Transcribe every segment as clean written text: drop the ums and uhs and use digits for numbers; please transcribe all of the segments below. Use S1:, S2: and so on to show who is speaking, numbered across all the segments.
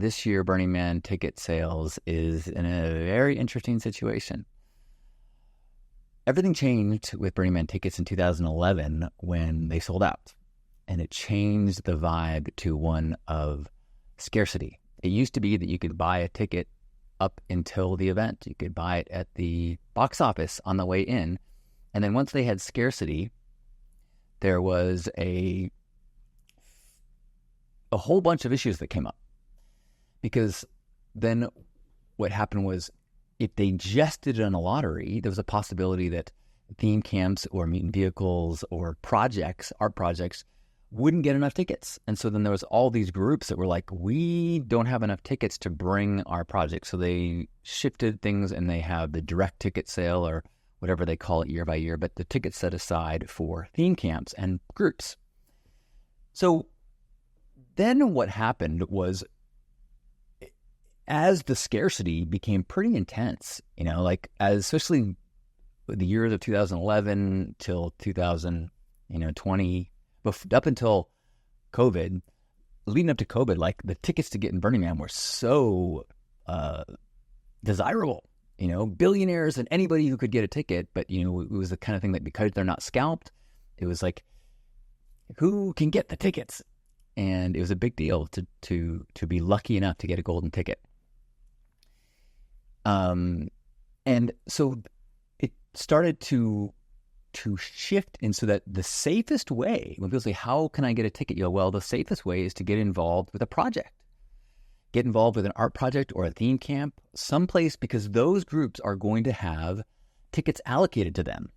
S1: this year Burning Man ticket sales is in a very interesting situation. Everything changed with Burning Man tickets in 2011 when they sold out, and it changed the vibe to one of scarcity. It used to be that you could buy a ticket up until the event. You could buy it at the box office on the way in, and then once they had scarcity, there was a whole bunch of issues that came up. Because then what happened was, if they just did it on a lottery, there was a possibility that theme camps or mutant vehicles or projects, art projects, wouldn't get enough tickets. And so then there was all these groups that were like, we don't have enough tickets to bring our project. So they shifted things, and they have the direct ticket sale, or whatever they call it, year by year, but the tickets set aside for theme camps and groups. So then what happened was, as the scarcity became pretty intense, especially the years of 2011 till 2020, up until COVID, leading up to COVID, like the tickets to get in Burning Man were so desirable. Billionaires and anybody who could get a ticket, but it was the kind of thing that, because they're not scalped, it was like, who can get the tickets? And it was a big deal to be lucky enough to get a golden ticket. And so it started to shift, and so that the safest way, when people say, how can I get a ticket? Well, the safest way is to get involved with a project. Get involved with an art project or a theme camp, someplace, because those groups are going to have tickets allocated to them.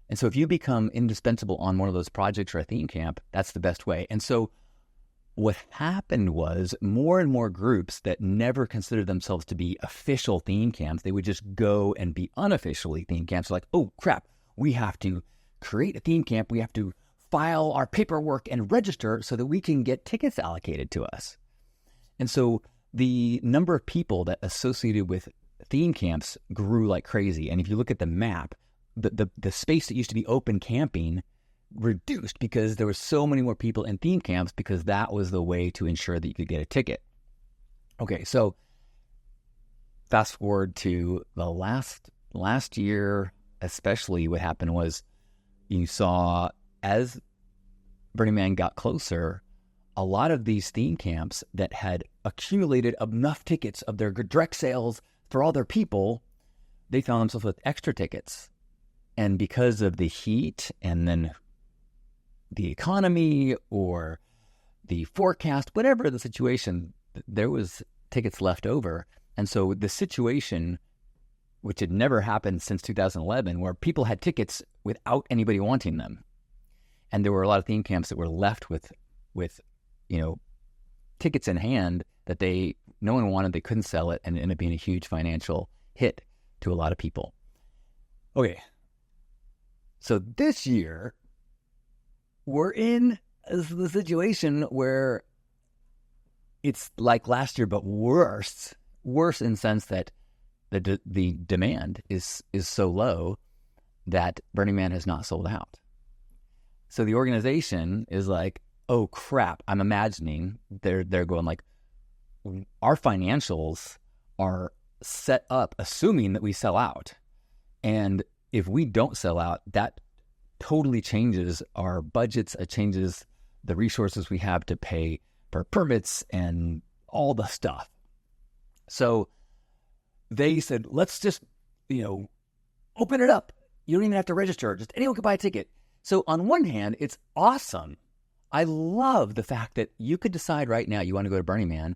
S1: And so if you become indispensable on one of those projects or a theme camp, that's the best way. And so what happened was, more and more groups that never considered themselves to be official theme camps, they would just go and be unofficially theme camps. Like, oh crap, we have to create a theme camp. We have to file our paperwork and register so that we can get tickets allocated to us. And so the number of people that associated with theme camps grew like crazy. And if you look at the map, the space that used to be open camping reduced, because there were so many more people in theme camps, because that was the way to ensure that you could get a ticket. Okay, so fast forward to the last year, especially, what happened was, you saw, as Burning Man got closer, a lot of these theme camps that had accumulated enough tickets of their direct sales for all their people, they found themselves with extra tickets. And because of the heat, and then the economy or the forecast, whatever the situation, there was tickets left over. And so the situation, which had never happened since 2011, where people had tickets without anybody wanting them. And there were a lot of theme camps that were left with tickets in hand that no one wanted, they couldn't sell it, and it ended up being a huge financial hit to a lot of people. Okay. So this year, we're in the situation where it's like last year, but worse in the sense that the demand is so low that Burning Man has not sold out. So the organization is like, oh crap, I'm imagining they're going like, our financials are set up assuming that we sell out. And if we don't sell out, that totally changes our budgets. It changes the resources we have to pay for permits and all the stuff. So they said, let's just, open it up. You don't even have to register. Just anyone can buy a ticket. So on one hand, it's awesome. I love the fact that you could decide right now you want to go to Burning Man,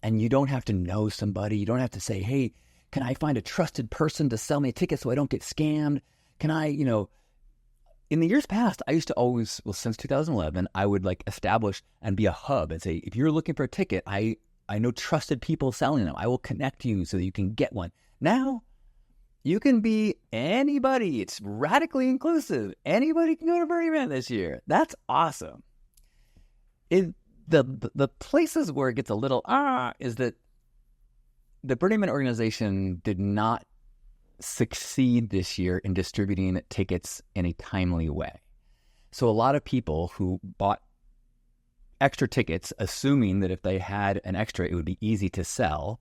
S1: and you don't have to know somebody. You don't have to say, hey, can I find a trusted person to sell me a ticket so I don't get scammed? Can I, in the years past, I used to always, since 2011, I would establish and be a hub and say, if you're looking for a ticket, I know trusted people selling them. I will connect you so that you can get one. Now, you can be anybody. It's radically inclusive. Anybody can go to Burning Man this year. That's awesome. The places where it gets a little is that the Burning Man organization did not succeed this year in distributing tickets in a timely way. So a lot of people who bought extra tickets, assuming that if they had an extra, it would be easy to sell.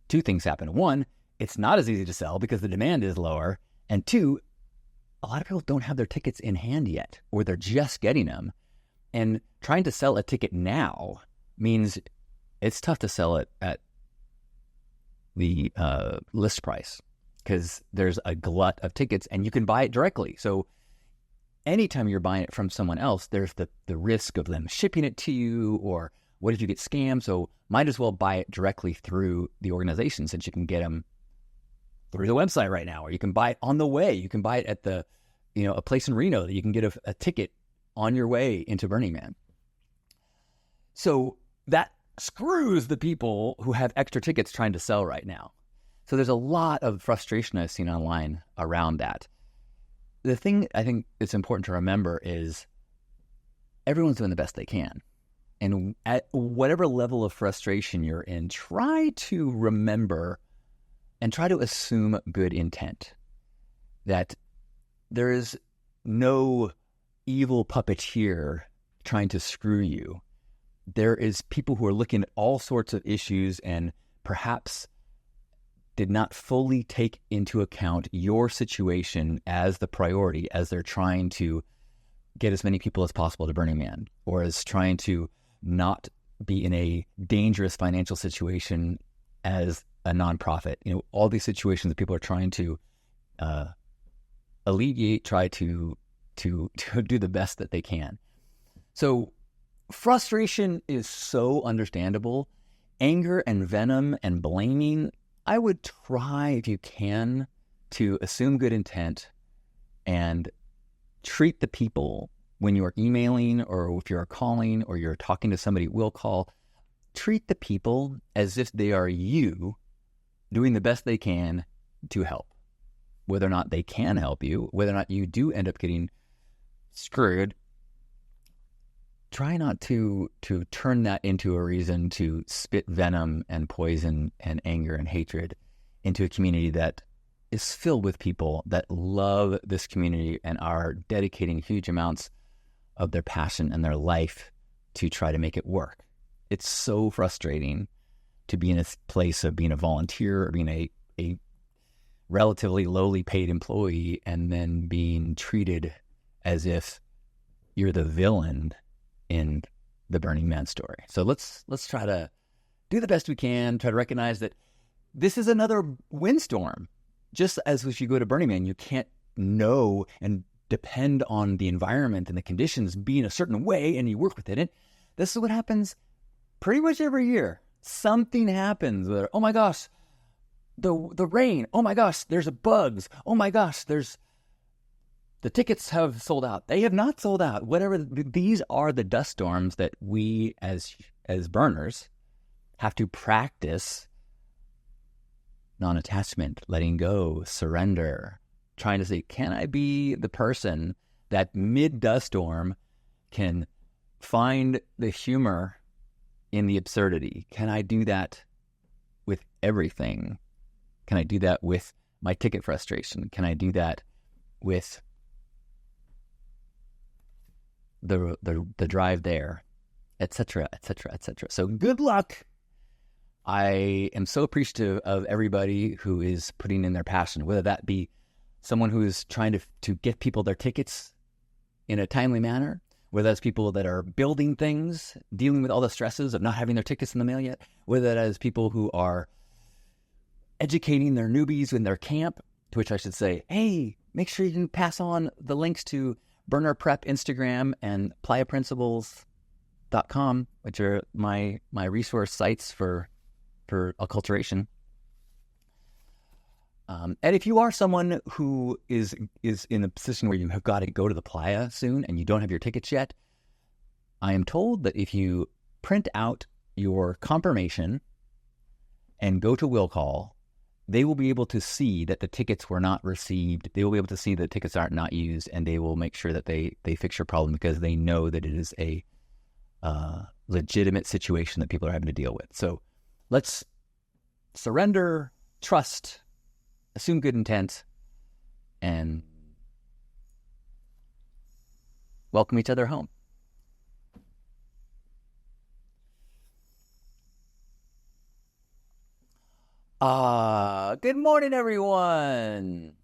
S1: Two things happen. One, it's not as easy to sell because the demand is lower. And two, a lot of people don't have their tickets in hand yet, or they're just getting them. And trying to sell a ticket now means it's tough to sell it at the list price because there's a glut of tickets and you can buy it directly. So anytime you're buying it from someone else, there's the risk of them shipping it to you, or what if you get scammed? So might as well buy it directly through the organization, since you can get them through the website right now, or you can buy it on the way. You can buy it at the, a place in Reno that you can get a ticket on your way into Burning Man. So that screws the people who have extra tickets trying to sell right now. So there's a lot of frustration I've seen online around that. The thing I think it's important to remember is everyone's doing the best they can. And at whatever level of frustration you're in, try to remember and try to assume good intent. That there is no evil puppeteer trying to screw you. There is people who are looking at all sorts of issues and perhaps did not fully take into account your situation as the priority as they're trying to get as many people as possible to Burning Man, or as trying to not be in a dangerous financial situation as a nonprofit. All these situations that people are trying to alleviate, try to do the best that they can. So frustration is so understandable. Anger and venom and blaming, I would try, if you can, to assume good intent and treat the people when you are emailing, or if you're calling, or you're talking to somebody who will call, treat the people as if they are you doing the best they can to help. Whether or not they can help you, whether or not you do end up getting screwed, try not to turn that into a reason to spit venom and poison and anger and hatred into a community that is filled with people that love this community and are dedicating huge amounts of their passion and their life to try to make it work. It's so frustrating to be in a place of being a volunteer or being a relatively lowly paid employee and then being treated as if you're the villain in the Burning Man story. So let's try to do the best we can, try to recognize that this is another windstorm. Just as if you go to Burning Man, you can't know and depend on the environment and the conditions being a certain way, and you work within it. This is what happens pretty much every year. Something happens where, oh my gosh, the rain. Oh my gosh, there's bugs. Oh my gosh, the tickets have sold out. They have not sold out. Whatever. These are the dust storms that we as burners have to practice non-attachment, letting go, surrender, trying to say, can I be the person that mid-dust storm can find the humor in the absurdity? Can I do that with everything? Can I do that with my ticket frustration? Can I do that with the drive there, et cetera, et cetera, et cetera? So good luck. I am so appreciative of everybody who is putting in their passion, whether that be someone who is trying to get people their tickets in a timely manner, whether that's people that are building things, dealing with all the stresses of not having their tickets in the mail yet, whether that is people who are educating their newbies in their camp, to which I should say, hey, make sure you can pass on the links to Burner Prep Instagram and playaprinciples.com, which are my resource sites for acculturation. And if you are someone who is in a position where you have got to go to the playa soon and you don't have your tickets yet, I am told that if you print out your confirmation and go to will call, they will be able to see that the tickets were not received. They will be able to see that the tickets are not used, and they will make sure that they fix your problem because they know that it is a legitimate situation that people are having to deal with. So let's surrender, trust, assume good intent, and welcome each other home. Good morning, everyone.